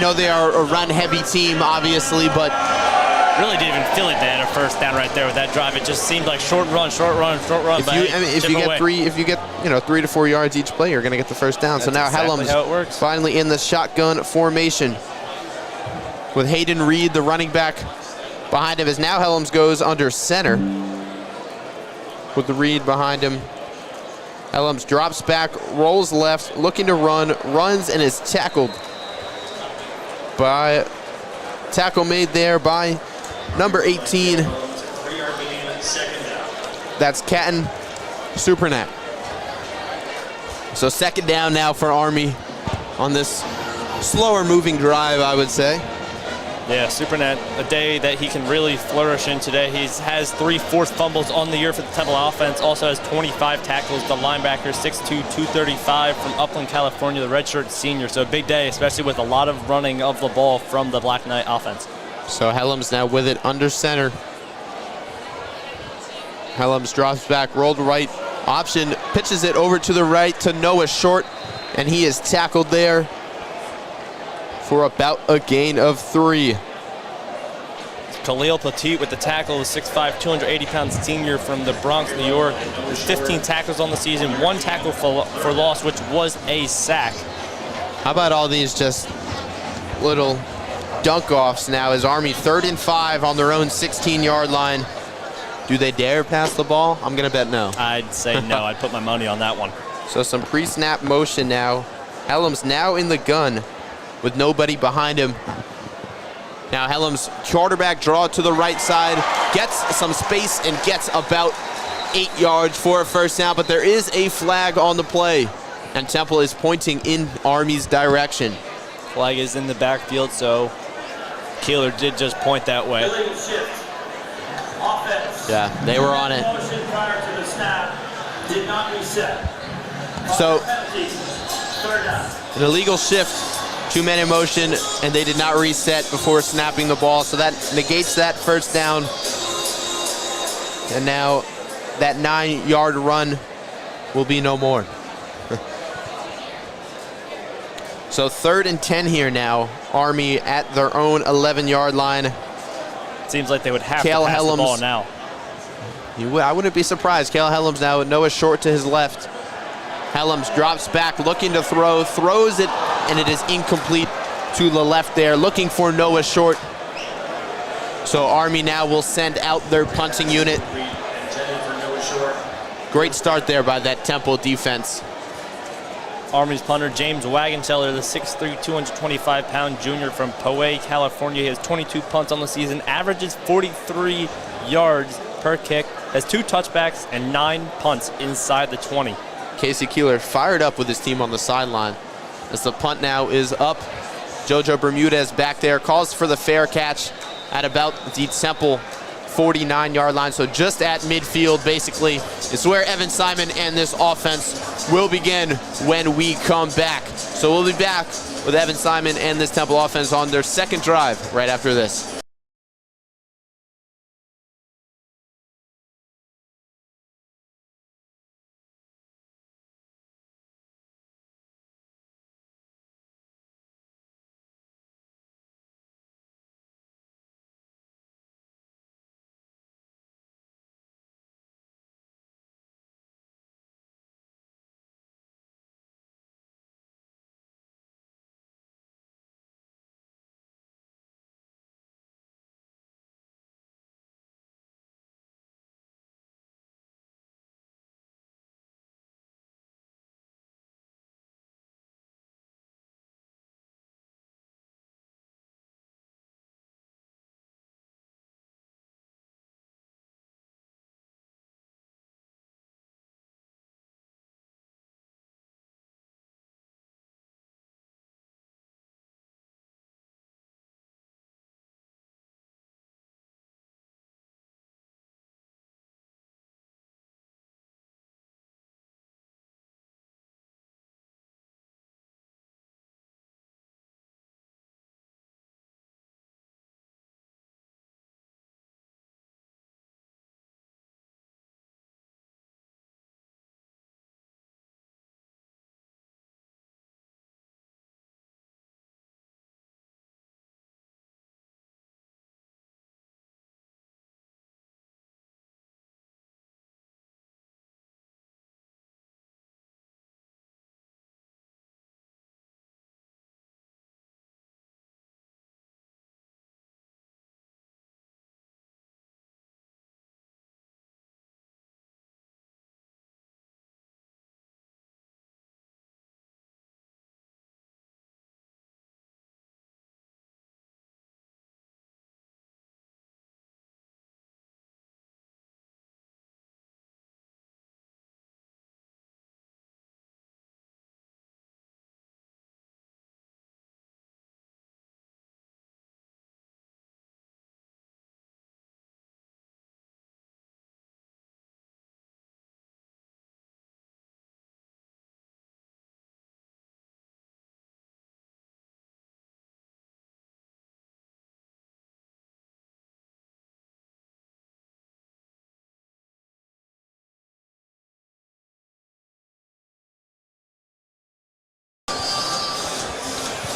know they are a run-heavy team, obviously, but really didn't even feel it. They had a first down right there with that drive. It just seemed like short run, short run, short run. If you get 3 to 4 yards each play, you're going to get the first down. That's so now exactly how it Helms works. finally in the shotgun formation with Hayden Reed, the running back, behind him. As now Helms goes under center with the Reed behind him. Helms drops back, rolls left, looking to run, runs, and is tackled by tackle made there by number 18. That's Catton Supernat. So second down now for Army on this slower moving drive, I would say. Yeah, Supernat, a day that he can really flourish in today. He has 3 forced fumbles on the year for the Temple offense, also has 25 tackles. The linebacker, 6'2", 235 from Upland, California, the redshirt senior. So a big day, especially with a lot of running of the ball from the Black Knight offense. So Helms now with it under center. Helms drops back, rolled right, option, pitches it over to the right to Noah Short, and he is tackled there for about a gain of 3. Khalil Petit with the tackle, the 6'5", 280-pound senior from the Bronx, New York. 15 tackles on the season, 1 tackle for loss, which was a sack. How about all these just little dunk-offs now as Army 3rd and 5 on their own 16-yard line. Do they dare pass the ball? I'm going to bet no. I'd say no. I'd put my money on that one. So some pre-snap motion now. Helms now in the gun with nobody behind him. Now Helms, quarterback draw to the right side, gets some space and gets about 8 yards for a first down, but there is a flag on the play, and Temple is pointing in Army's direction. Flag is in the backfield, so Keeler did just point that way. Yeah, they were on it. So, an illegal shift. 2 men in motion, and they did not reset before snapping the ball, so that negates that first down. And now that 9-yard run will be no more. So 3rd and 10 here now. Army at their own 11-yard line. Seems like they would have to pass the ball now. I wouldn't be surprised. Kale Helms now with Noah Short to his left. Helms drops back, looking to throw, throws it, and it is incomplete to the left there, looking for Noah Short. So Army now will send out their punting unit. Great start there by that Temple defense. Army's punter, James Wagenseller, the 6'3", 225-pound junior from Poway, California. He has 22 punts on the season, averages 43 yards per kick, has 2 touchbacks and 9 punts inside the 20. Casey Keeler fired up with his team on the sideline as the punt now is up. Jojo Bermudez back there, calls for the fair catch at about the Temple 49-yard line. So just at midfield, basically, is where Evan Simon and this offense will begin when we come back. So we'll be back with Evan Simon and this Temple offense on their second drive right after this.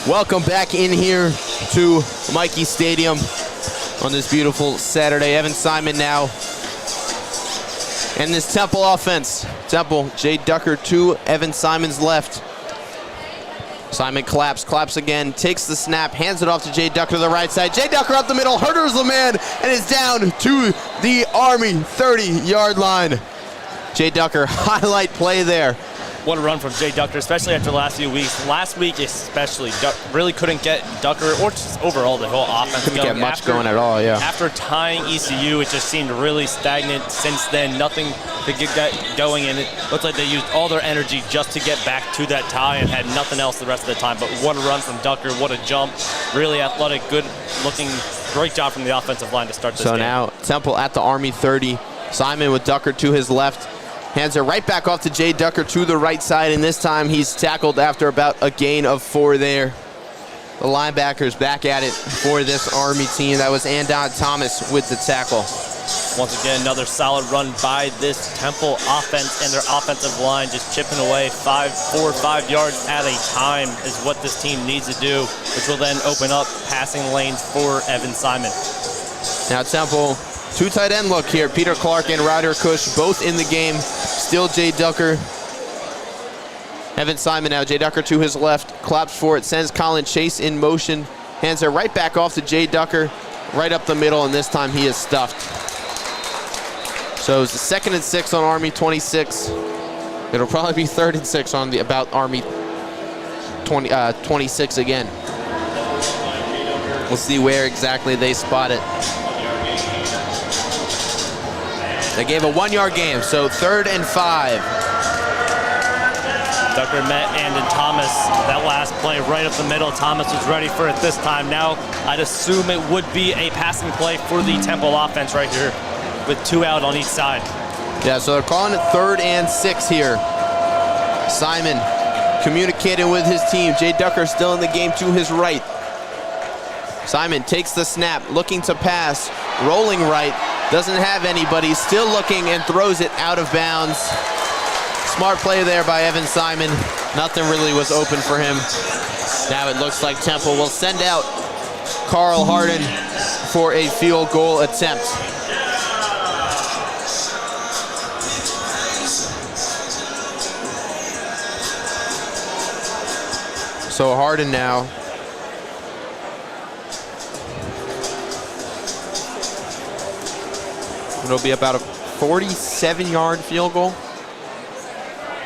Welcome back in here to Michie Stadium on this beautiful Saturday. Evan Simon now. And this Temple offense. Temple, Jay Ducker to Evan Simon's left. Simon claps again, takes the snap, hands it off to Jay Ducker to the right side. Jay Ducker up the middle, hurdles the man, and is down to the Army 30-yard line. Jay Ducker, highlight play there. What a run from Jay Ducker, especially after the last few weeks. Last week especially, really couldn't get Ducker, or just overall the whole offense Couldn't get much going at all, yeah. After tying ECU, it just seemed really stagnant. Since then, nothing to get that going, and it looked like they used all their energy just to get back to that tie and had nothing else the rest of the time. But what a run from Ducker, what a jump. Really athletic, good looking, great job from the offensive line to start this game. So now Temple at the Army 30. Simon with Ducker to his left. Hands it right back off to Jay Ducker to the right side, and this time he's tackled after about a gain of 4 there. The linebackers back at it for this Army team. That was Andon Thomas with the tackle. Once again, another solid run by this Temple offense and their offensive line, just chipping away 4 or 5 yards at a time is what this team needs to do, which will then open up passing lanes for Evan Simon. Now Temple, 2 tight end look here. Peter Clark and Ryder Cush both in the game. Still Jay Ducker. Evan Simon now. Jay Ducker to his left. Claps for it. Sends Colin Chase in motion. Hands it right back off to Jay Ducker. Right up the middle, and this time he is stuffed. So it's 2nd and 6 on Army 26. It'll probably be 3rd and 6 on the about Army 26 again. We'll see where exactly they spot it. They gave a 1-yard game, so 3rd and 5. Ducker met Andon Thomas. That last play right up the middle. Thomas was ready for it this time. Now I'd assume it would be a passing play for the Temple offense right here with 2 out on each side. Yeah, so they're calling it 3rd and 6 here. Simon communicating with his team. Jay Ducker still in the game to his right. Simon takes the snap, looking to pass, rolling right. Doesn't have anybody, still looking, and throws it out of bounds. Smart play there by Evan Simon. Nothing really was open for him. Now it looks like Temple will send out Carl Harden for a field goal attempt. So Harden now. It'll be about a 47-yard field goal.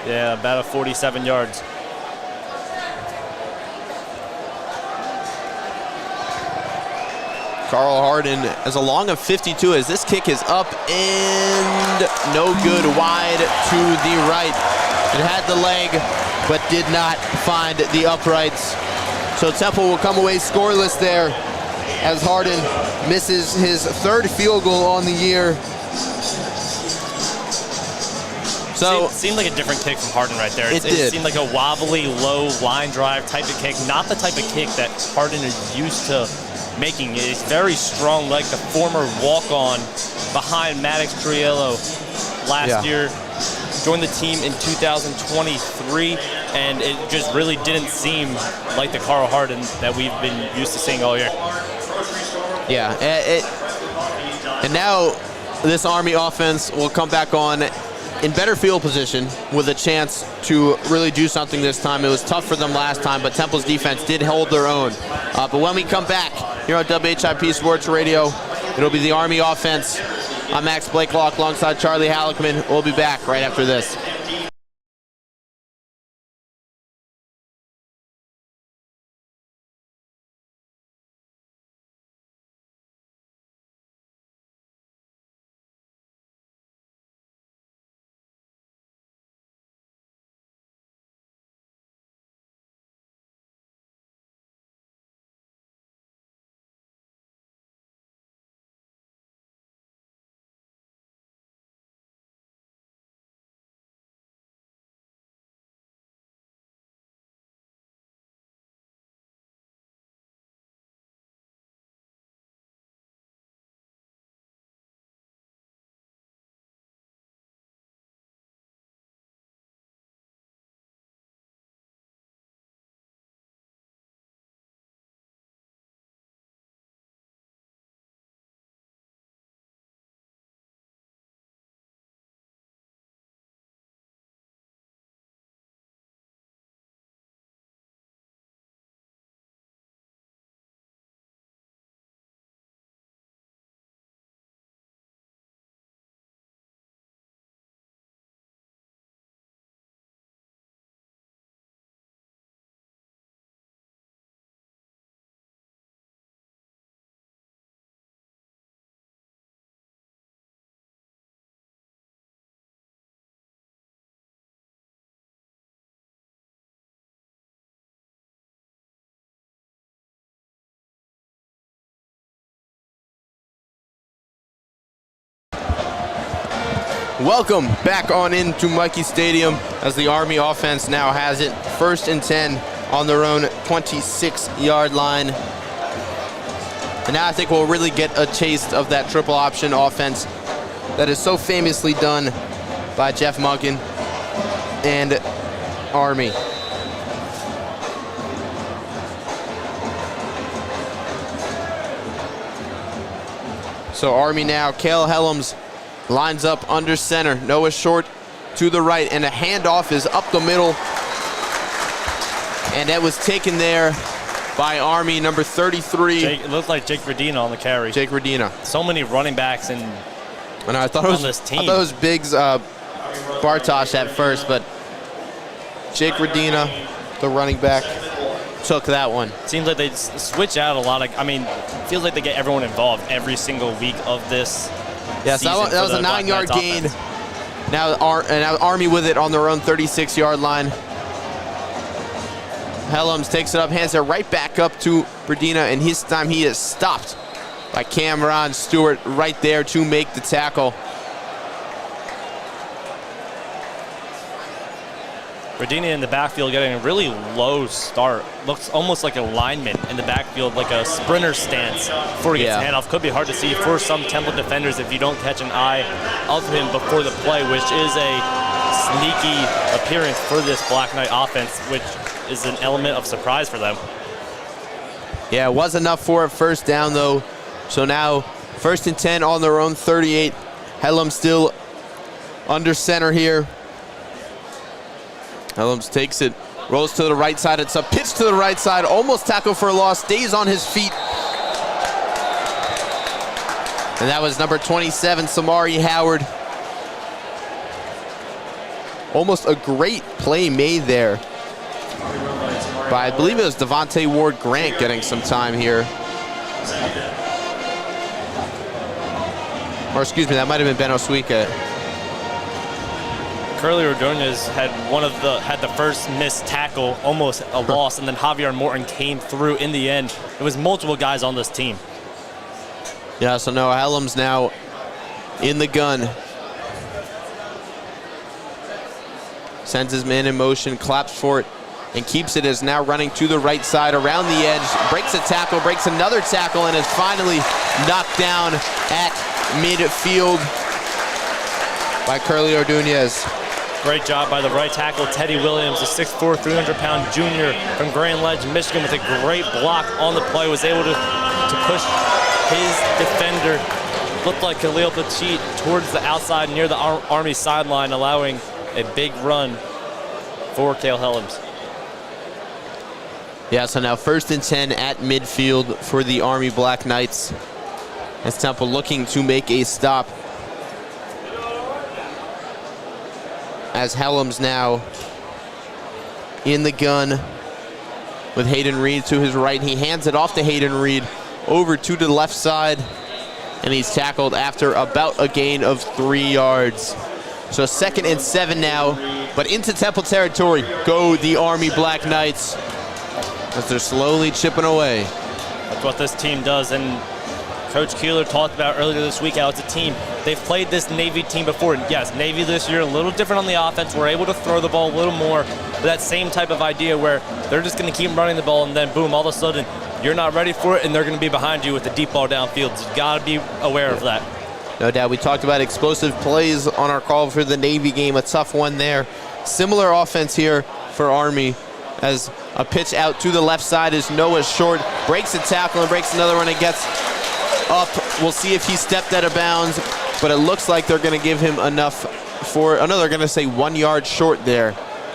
Yeah, about a 47 yards. Carl Harden has a long of 52 as this kick is up and no good, wide to the right. It had the leg, but did not find the uprights. So Temple will come away scoreless there as Harden misses his 3rd field goal on the year. So seemed like a different kick from Harden right there. It did. It seemed like a wobbly, low line drive type of kick, not the type of kick that Harden is used to making. It's very strong, like the former walk-on behind Maddox Triello last year. Joined the team in 2023, and it just really didn't seem like the Carl Harden that we've been used to seeing all year. Yeah, and now this Army offense will come back on in better field position with a chance to really do something this time. It was tough for them last time, but Temple's defense did hold their own. But when we come back here on WHIP Sports Radio, it'll be the Army offense. I'm Max Blakelock alongside Charlie Halleckman. We'll be back right after this. Welcome back on into Michie Stadium as the Army offense now has it. 1st and 10 on their own 26-yard line. And now I think we'll really get a taste of that triple option offense that is so famously done by Jeff Monken and Army. So Army now, Cale Helms lines up under center. Noah Short to the right, and a handoff is up the middle. And that was taken there by Army, number 33. It looked like Jake Verdina on the carry. Jake Verdina. So many running backs and I thought it was, on this team. I thought it was Biggs Bartosh at first, but Jake Verdina, the running back, took that one. Seems like they switch out a lot of, feels like they get everyone involved every single week of this Yes, that was a 9-yard gain. Now Army with it on their own 36-yard line. Helms takes it up, hands it right back up to Verdina, and this time he is stopped by Cameron Stewart right there to make the tackle. Verdina in the backfield getting a really low start. Looks almost like a lineman in the backfield, like a sprinter stance before he gets the handoff. Could be hard to see for some Temple defenders if you don't catch an eye of him before the play, which is a sneaky appearance for this Black Knight offense, which is an element of surprise for them. Yeah, it was enough for a first down, though. So now 1st and 10 on their own 38. Helms still under center here. Helms takes it, rolls to the right side. It's a pitch to the right side, almost tackle for a loss, stays on his feet. And that was number 27, Samari Howard. Almost a great play made there by, I believe it was Devontae Ward-Grant getting some time here. Or excuse me, that might have been Ben Oswika. Curly Ordonez had the first missed tackle, almost a loss, and then Javier Morton came through in the end. It was multiple guys on this team. Yeah, so Noah Helms now in the gun. Sends his man in motion, claps for it, and keeps it as now running to the right side around the edge. Breaks a tackle, breaks another tackle, and is finally knocked down at midfield by Curly Ordonez. Great job by the right tackle, Teddy Williams, a 6'4", 300-pound junior from Grand Ledge, Michigan, with a great block on the play, was able to push his defender, looked like Khalil Petit, towards the outside near the Army sideline, allowing a big run for Cale Helms. Yeah, so now 1st and 10 at midfield for the Army Black Knights, as Temple looking to make a stop. As Helms now in the gun with Hayden Reed to his right. He hands it off to Hayden Reed over to the left side, and he's tackled after about a gain of 3 yards. So 2nd and 7 now, but into Temple territory go the Army Black Knights as they're slowly chipping away. That's what this team does, and Coach Keeler talked about earlier this week how it's a team. They've played this Navy team before. And yes, Navy this year a little different on the offense. We're able to throw the ball a little more. But that same type of idea where they're just going to keep running the ball, and then boom, all of a sudden you're not ready for it, and they're going to be behind you with the deep ball downfield. So you got to be aware of that. No doubt. We talked about explosive plays on our call for the Navy game. A tough one there. Similar offense here for Army, as a pitch out to the left side is Noah Short. Breaks a tackle and breaks another one and gets up. We'll see if he stepped out of bounds, but it looks like they're going to give him enough for, they're going to say 1 yard short there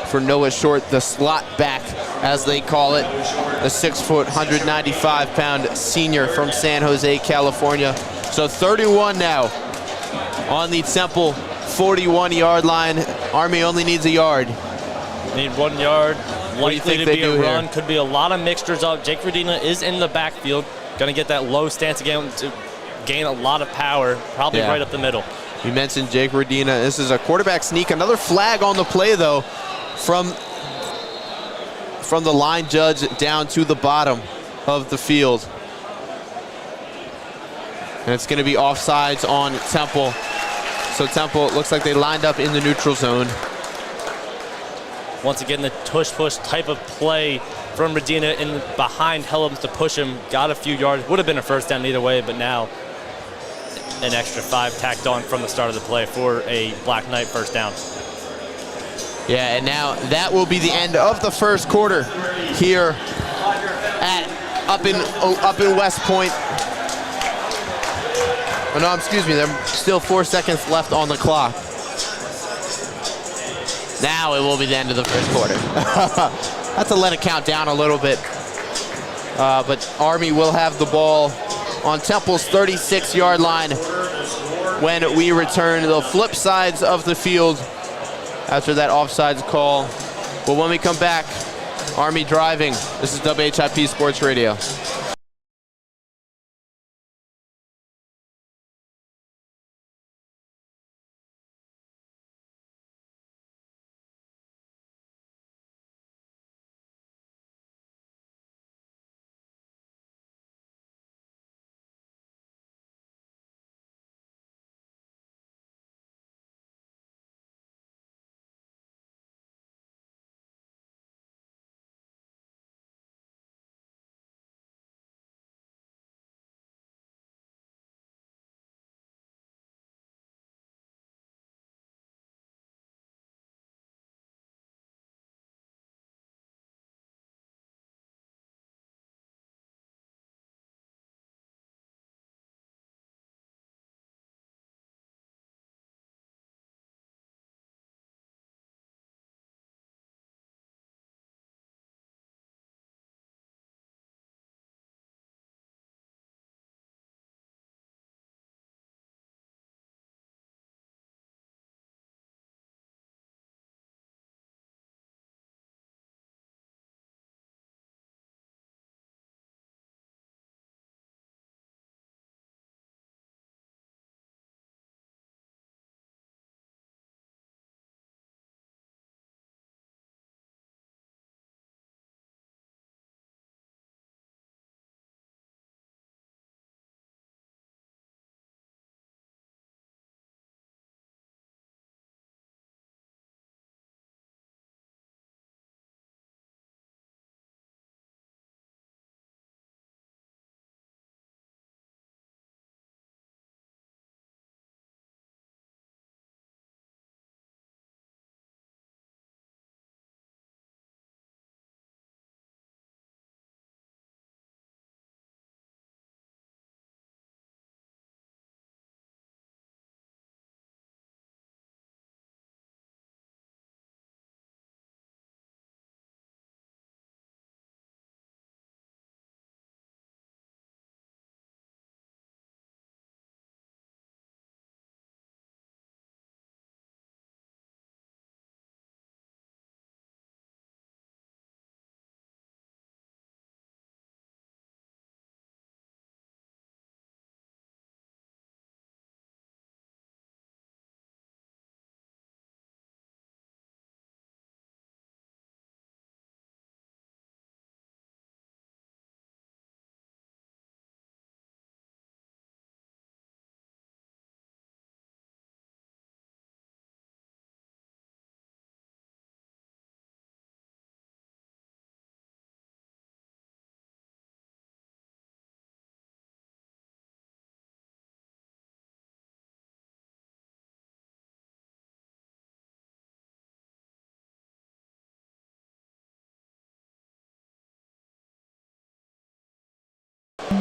for Noah Short, the slot back, as they call it. The 6', 195-pound senior from San Jose, California. So 31 now on the Temple 41-yard line. Army only needs a yard. Need 1 yard. Likely to be a run. Here? Could be a lot of mixtures up. Jake Verdina is in the backfield. Going to get that low stance again to gain a lot of power, probably right up the middle. You mentioned Jake Verdina. This is a quarterback sneak. Another flag on the play, though, from the line judge down to the bottom of the field. And it's going to be offsides on Temple. So Temple, it looks like they lined up in the neutral zone. Once again, the tush-push type of play from Medina in behind Helms to push him. Got a few yards. Would have been a first down either way, but now an extra 5 tacked on from the start of the play for a Black Knight first down. Yeah, and now that will be the end of the first quarter here up in West Point. Oh, no, excuse me, there's still 4 seconds left on the clock. Now it will be the end of the first quarter. Have to let it count down a little bit. But Army will have the ball on Temple's 36-yard line when we return to the flip sides of the field after that offsides call. But when we come back, Army driving. This is WHIP Sports Radio.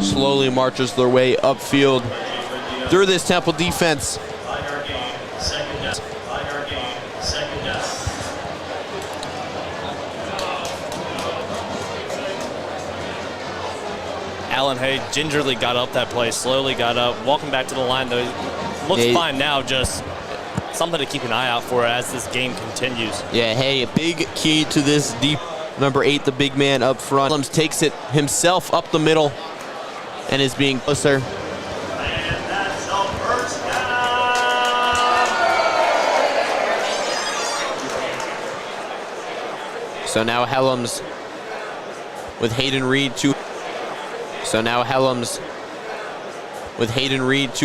Slowly marches their way upfield through this Temple defense. Allen Hay gingerly got up that play, slowly got up, walking back to the line though. Looks fine now, just something to keep an eye out for as this game continues. Yeah, hey, a big key to this deep number 8, the big man up front. Helms takes it himself up the middle and is being closer. And that's the first down. So now Helms with Hayden Reed to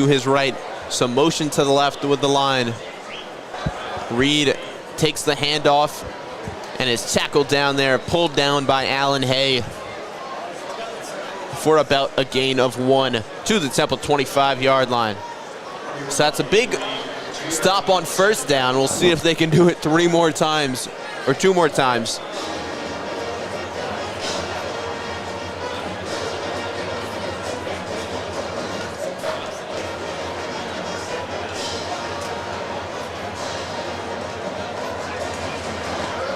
his right. Some motion to the left with the line. Reed takes the handoff and is tackled down there, pulled down by Allen Hay for about a gain of 1 to the Temple 25-yard line. So that's a big stop on first down. We'll see if they can do it 3 more times or 2 more times